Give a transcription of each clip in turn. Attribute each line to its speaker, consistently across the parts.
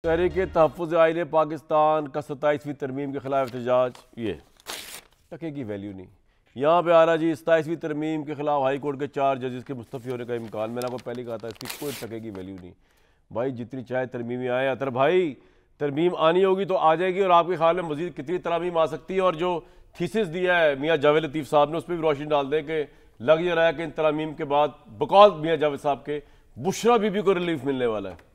Speaker 1: तहरीक तहफ़्फ़ुज़ आईन पाकिस्तान का 27वीं तरमीम के खिलाफ एहतजाज, ये टके की वैल्यू नहीं। यहाँ पे आ रहा जी 27वीं तरमीम के खिलाफ हाई कोर्ट के 4 जजेस के मुस्तफ़ी होने का इम्कान। मैंने आपको पहले कहा था इसकी कोई टके की वैल्यू नहीं भाई। जितनी चाहे तरमीमें आए, अतर भाई तरमीम आनी होगी तो आ जाएगी। और आपके ख्याल में मज़ीद कितनी तरमीम आ सकती है? और जो थीसिस दिया है मियाँ जावेद लतीफ़ साहब ने, उस पर भी रोशनी डाल दें कि लग ये रहा है कि इन तरमीम के बाद बकौल मियाँ जावेद साहब के बुशरा बीबी को रिलीफ मिलने वाला है।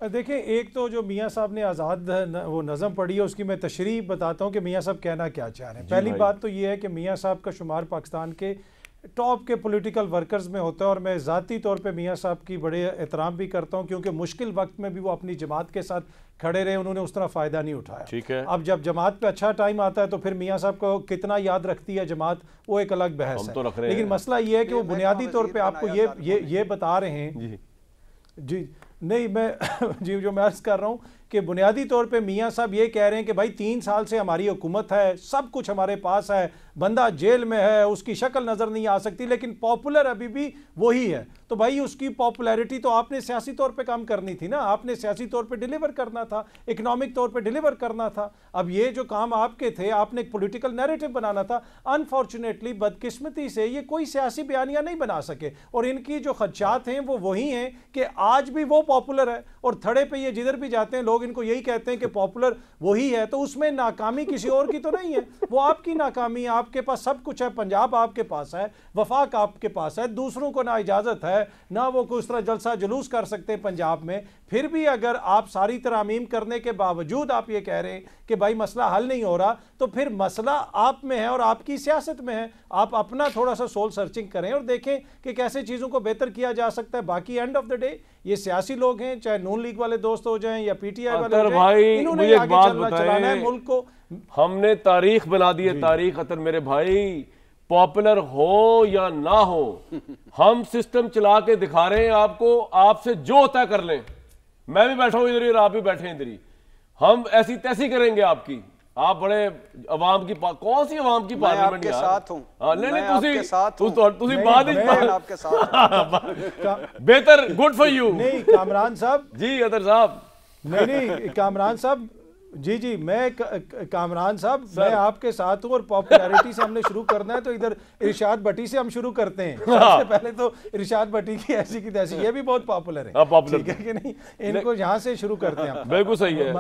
Speaker 2: देखिए, एक तो जो मियाँ साहब ने आज़ाद वो नज़म पढ़ी है उसकी मैं तशरीह बताता हूँ कि मियाँ साहब कहना क्या चाह रहे हैं। पहली बात तो ये है कि मियाँ साहब का शुमार पाकिस्तान के टॉप के पॉलिटिकल वर्कर्स में होता है और मैं ज़ाती तौर पे मियाँ साहब की बड़े एहतराम भी करता हूँ क्योंकि मुश्किल वक्त में भी वो अपनी जमात के साथ खड़े रहे, उन्होंने उस तरह फ़ायदा नहीं उठाया।
Speaker 1: ठीक है,
Speaker 2: अब जब जमात पे अच्छा टाइम आता है तो फिर मियाँ साहब को कितना याद रखती है जमात, वो एक अलग बहस है।
Speaker 1: तो
Speaker 2: लेकिन मसला ये है कि वो बुनियादी तौर पर आपको ये बता रहे हैं जी नहीं मैं जी जो मैं अर्ज़ कर रहा हूँ कि बुनियादी तौर पे मियाँ साहब ये कह रहे हैं कि भाई 3 साल से हमारी हुकूमत है, सब कुछ हमारे पास है, बंदा जेल में है, उसकी शक्ल नज़र नहीं आ सकती, लेकिन पॉपुलर अभी भी वही है। तो भाई उसकी पॉपुलैरिटी तो आपने सियासी तौर पे काम करनी थी ना, आपने सियासी तौर पे डिलीवर करना था, इकनॉमिक तौर पे डिलीवर करना था। अब ये जो काम आपके थे, आपने एक पॉलिटिकल नैरेटिव बनाना था। अनफॉर्चुनेटली बदकिस्मती से ये कोई सियासी बयानियाँ नहीं बना सके और इनकी जो खदशात हैं वो वही हैं कि आज भी वो पॉपुलर है और थड़े पे ये जिधर भी जाते हैं लोग इनको यही कहते हैं कि पॉपुलर वही है। तो उसमें नाकामी किसी और की तो नहीं है, वो आपकी नाकामी है। आपके पास सब कुछ है, पंजाब आपके पास है, वफाक आपके पास है, दूसरों को ना इजाज़त है ना वो कोई उस तरह जलसा जुलूस कर सकते हैं पंजाब में। फिर भी अगर आप सारी तरमीम करने के बावजूद आप ये कह रहे हैं कि भाई मसला हल नहीं हो रहा, तो फिर मसला आप में है और आपकी सियासत में है। आप अपना थोड़ा सा सोल सर्चिंग करें और देखें कि कैसे चीज़ों को बेहतर किया जा सकता है। बाकी एंड ऑफ द डे ये सियासी लोग हैं, चाहे नून लीग वाले दोस्त हो जाएं या पीटीआई वाले हो जाएं, इन्होंने आगे चलाना है मुल्क को। हमने
Speaker 1: तारीख बना दी है, तारीख। अतर मेरे भाई, पॉपुलर हो या ना हो, हम सिस्टम चला के दिखा रहे हैं आपको। आपसे जो होता है कर लें। मैं भी बैठा हूं इधर ही और आप भी बैठे हैं इधर ही। हम ऐसी तैसी करेंगे आपकी। आप बड़े अवाम की कौन सी अवाम की पार्लियामेंट के साथ हूं? बेहतर, गुड फॉर यू।
Speaker 2: नहीं कामरान साहब
Speaker 1: जी, अतर साहब
Speaker 2: नहीं कामरान साहब जी मैं कामरान साहब मैं आपके साथ हूँ और पॉपुलैरिटी से हमने शुरू करना है तो इधर इरशाद भट्टी से हम शुरू करते हैं। सबसे पहले तो इरशाद भट्टी की ऐसी की तैसी, ये भी बहुत पॉपुलर है, ठीक है कि नहीं? इनको यहाँ से शुरू करते हैं।
Speaker 1: बिल्कुल सही है।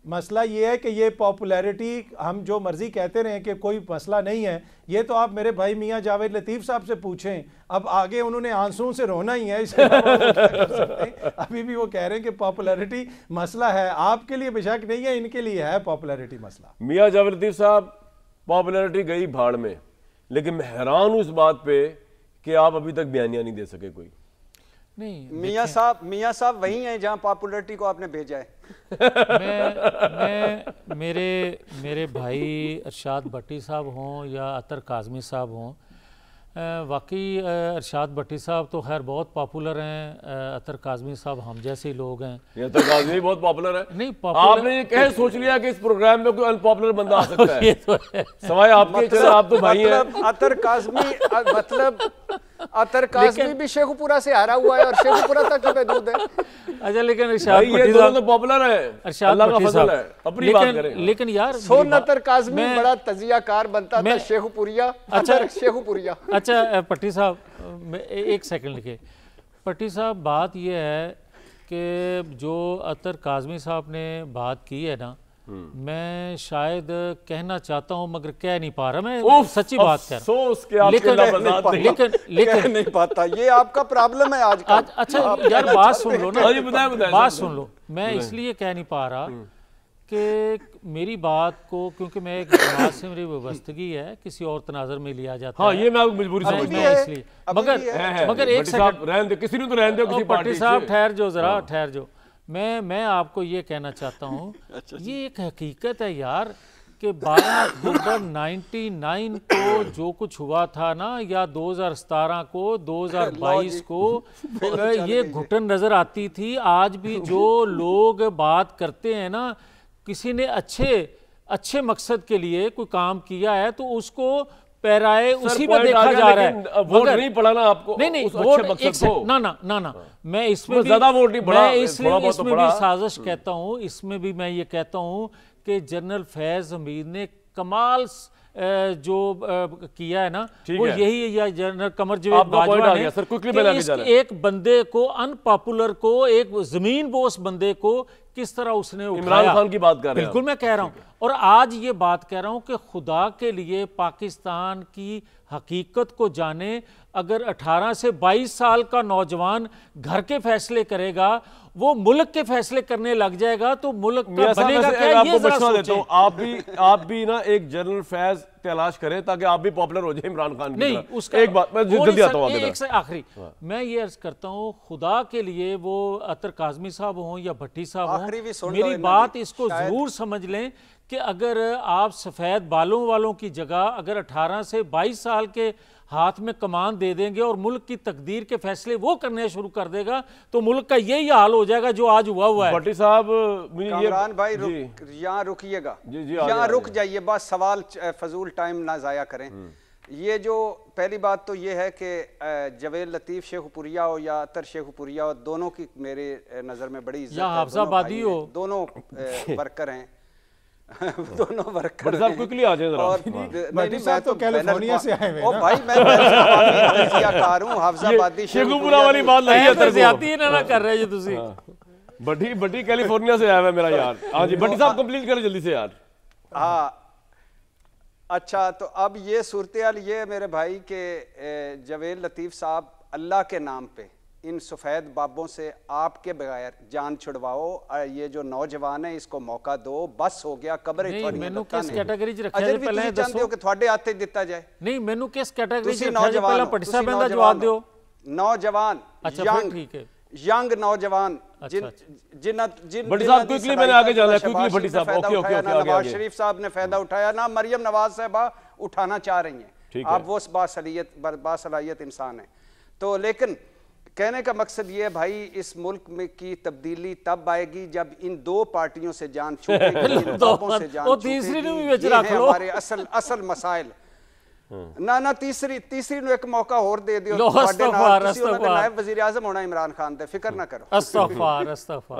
Speaker 2: मसला ये है कि ये पॉपुलैरिटी हम जो मर्जी कहते रहे कि कोई मसला नहीं है, ये तो आप मेरे भाई मियाँ जावेद लतीफ़ साहब से पूछें। अब आगे उन्होंने आंसुओं से रोना ही है, इसके अभी भी वो कह रहे हैं कि पॉपुलैरिटी मसला है। आपके लिए बेशक नहीं है, इनके लिए है पॉपुलैरिटी मसला।
Speaker 1: मियाँ जावेद लतीफ़ साहब, पॉपुलैरिटी गई भाड़ में, लेकिन मैं हैरान हूँ इस बात पे कि आप अभी तक बयानियाँ नहीं दे सके कोई।
Speaker 3: नहीं, मियाँ साहब वही हैं जहाँ पॉपुलैरिटी को आपने भेजा है।
Speaker 4: मैं मेरे भाई इरशाद भट्टी साहब हों या अतर काज़मी साहब हों, वाकई इरशाद भट्टी साहब तो खैर बहुत पॉपुलर हैं। अतर काज़मी साहब हम जैसे ही लोग हैं।
Speaker 1: अतर काज़मी बहुत पॉपुलर है।
Speaker 4: नहीं,
Speaker 1: आपने ये कह सोच लिया कि इस प्रोग्राम में कोई अनपॉपुलर बंदा आ सकता है? ये तो है। सवाए आपके, चलो आप तो भाई हैं।
Speaker 3: अतर काज़मी मतलब अतर काज़मी भी शेखुपुरा से हारा हुआ है और शेखुपुरा तक ही महदूद है।
Speaker 4: अच्छा, लेकिन इरशाद भट्टी
Speaker 1: साहब तो पॉपुलर है, अल्लाह का फजल है। अपनी बात करें।
Speaker 4: लेकिन यार
Speaker 3: अतर काज़मी बड़ा तजियाकार बनता था, शेखुपुरिया। अच्छा शेखुपुरिया।
Speaker 4: अच्छा भट्टी साहब एक सेकंड लिखे। भट्टी साहब, बात यह है कि जो अतर काज़मी साहब ने बात की है ना, मैं शायद कहना चाहता हूं मगर कह नहीं पा रहा। मैं सच्ची बात कर रहा हूं, लेकिन
Speaker 3: नहीं पाता। ये आपका प्रॉब्लम है आज का।
Speaker 4: अच्छा यार बात सुन लो ना, बात सुन लो। मैं इसलिए कह नहीं पा रहा कि मेरी बात को, क्योंकि मैं एक जमात से मेरी वाबस्तगी है, किसी और तनाजर में लिया जाता है।
Speaker 1: ये मैं मजबूरी
Speaker 4: से इसलिए मगर एक सेकंड,
Speaker 1: किसी ने तो रहने दो, किसी
Speaker 4: पार्टी साहब ठहर जो, जरा ठहर जो। मैं आपको ये कहना चाहता हूँ, ये एक हकीकत है यार कि 12 अक्टूबर 99 को जो कुछ हुआ था ना, या 2017 को, 2022 को, ये घुटन नजर आती थी। आज भी जो लोग बात करते हैं ना, किसी ने अच्छे मकसद के लिए कोई काम किया है तो उसको पैराए उसी में
Speaker 1: point
Speaker 4: देखा
Speaker 1: आ गया,
Speaker 4: जा रहा
Speaker 1: लेकिन
Speaker 4: है।
Speaker 1: वोट
Speaker 4: मगर-
Speaker 1: नहीं पड़ा ना आपको
Speaker 4: नहीं
Speaker 1: उस
Speaker 4: वोट
Speaker 1: अच्छे मकसद
Speaker 4: एक
Speaker 1: को।
Speaker 4: ना ना ना ना मैं इसमें भी
Speaker 1: ज्यादा वोट नहीं पड़ा,
Speaker 4: मैं
Speaker 1: थोड़ा
Speaker 4: इसलिए
Speaker 1: बहुत तो
Speaker 4: इसमें भी
Speaker 1: पड़ा।
Speaker 4: साजिश कहता हूँ, इसमें भी मैं ये कहता हूँ कि जनरल फैज हमीद ने कमाल जो किया है ना वो
Speaker 1: है।
Speaker 4: यही है, या जनरल कमर जवेद
Speaker 1: आपका point
Speaker 4: बाजवा
Speaker 1: आ
Speaker 4: ने
Speaker 1: गया, सर, quickly
Speaker 4: कि
Speaker 1: मैं आगे जा रहा हूं।
Speaker 4: एक बंदे को अनपॉपुलर को, एक जमीन बोस बंदे को किस तरह उसने
Speaker 1: इमरान
Speaker 4: उठाया।
Speaker 1: खान की बात कर रहे हैं
Speaker 4: बिल्कुल मैं कह रहा हूं, और आज ये बात कह रहा हूं कि खुदा के लिए पाकिस्तान की हकीकत को जाने। अगर 18 से 22 साल का नौजवान घर के फैसले करेगा, वो मुल्क के फैसले करने लग जाएगा, तो मुल्क का बनेगा क्या? ये
Speaker 1: आपको
Speaker 4: जरा
Speaker 1: मशवरा देता
Speaker 4: सोचें।
Speaker 1: हूँ, आप भी ना एक जनरल फैज तलाश करें ताकि आप भी पॉपुलर हो जाए इमरान खान की
Speaker 4: नहीं
Speaker 1: तरह।
Speaker 4: उसका
Speaker 1: एक बात मैं
Speaker 4: वो
Speaker 1: जल्दी
Speaker 4: नहीं
Speaker 1: आता हूँ
Speaker 4: सर,
Speaker 1: आगे
Speaker 4: एक से आखिरी मैं ये अर्ज करता हूँ, खुदा के लिए वो अतर काजमी साहब हों या भट्टी साहब
Speaker 3: आखिरी भी
Speaker 4: हों,
Speaker 3: सुन लो
Speaker 4: मेरी
Speaker 3: इन्होंने,
Speaker 4: बात इसको
Speaker 3: शायद-
Speaker 4: जरूर समझ लें कि अगर आप सफेद बालों वालों की जगह अगर 18 से 22 साल के हाथ में कमान दे देंगे और मुल्क की तकदीर के फैसले वो करने शुरू कर देगा, तो मुल्क का यही हाल हो जाएगा जो आज हुआ है।
Speaker 1: भट्टी साहब
Speaker 3: कामरान भाई यहाँ रुकिएगा, यहाँ रुक जाइए, बस सवाल फजूल टाइम ना जाया करें। ये जो पहली बात तो ये है कि जवेद लतीफ़ शेखुपुरिया हो या अतर शेखुपुरिया हो, दोनों की मेरे नज़र में बड़ी इज्जत
Speaker 4: या
Speaker 3: है,
Speaker 4: हाफजाबादी हो,
Speaker 3: दोनों वर्कर हैं दोनों वर्कर
Speaker 1: भट्टी साहब क्विकली आ जाए जरा।
Speaker 3: और
Speaker 2: भट्टी साहब तो कैलिफोर्निया से आए हुए हैं
Speaker 3: ओ
Speaker 2: ना।
Speaker 3: भाई मैं तजियाकार हूं, हाफजाबादी
Speaker 1: शेखुपुरा वाली बात नहीं है तेरे को।
Speaker 4: ज्यादती ना कर रहे जी तुसी।
Speaker 1: भट्टी कैलिफोर्निया से आया हुआ है मेरा यार। हाँ जी भट्टी साहब कंप्लीट करें जल्दी से यार।
Speaker 3: हाँ अच्छा, तो अब ये सूरत हाल ये है मेरे भाई के जवेद लतीफ़ साहब, अल्लाह के नाम पे इन सफ़ेद बाबों से आपके बगैर जान छुड़वाओ। ये जो नौजवान है इसको मौका दो, बस हो गया कब्र
Speaker 4: मैनू किस कैटेगरी च रखा
Speaker 3: अजर
Speaker 4: जाए
Speaker 3: भी
Speaker 4: पहले
Speaker 3: तुसीं चाहते हो कि थोड़े हाथ दिता जाए?
Speaker 4: नहीं मैनू किस कैटेगरी च
Speaker 3: तुसीं
Speaker 4: रखा जाए पहले
Speaker 3: हो,
Speaker 4: भट्टी
Speaker 3: तुसीं
Speaker 4: साहब दा
Speaker 3: नौजवान
Speaker 4: जवाब
Speaker 3: हो।
Speaker 4: दियो।
Speaker 3: नौजवान
Speaker 4: अच्छा, फिर ठीक है।
Speaker 3: यंग नौजवान
Speaker 4: अच्छा,
Speaker 3: जिन
Speaker 1: भट्टी साहब क्विकली मैंने आगे जाना है, क्विकली भट्टी साहब ओके ओके ओके आगे
Speaker 3: नवाज शरीफ साहब ने फायदा उठाया ना मरियम नवाज साहबा उठाना चाह रही हैं। आप वो बासलाहियत इंसान है। तो लेकिन कहने का मकसद ये है भाई, इस मुल्क में की तब्दीली तब आएगी जब इन दो पार्टियों से जान छूटेगी, इन बाबों से जान
Speaker 4: वो तीसरी ने भी
Speaker 3: छूटेगी।
Speaker 4: विच
Speaker 3: ये
Speaker 4: रख
Speaker 3: है
Speaker 4: लो।
Speaker 3: हमारे असल मसाइल। ना तीसरी नु एक मौका और दे दियो।
Speaker 4: लो,
Speaker 3: तुहाडे नाल
Speaker 4: अस्तगफार,
Speaker 3: तुसीं उन्हां दे
Speaker 4: अस्तगफार।
Speaker 3: नायब वज़ीर आज़म होना इमरान खान दे, फिक्र ना करो।
Speaker 4: अस्तगफार अस्तगफार।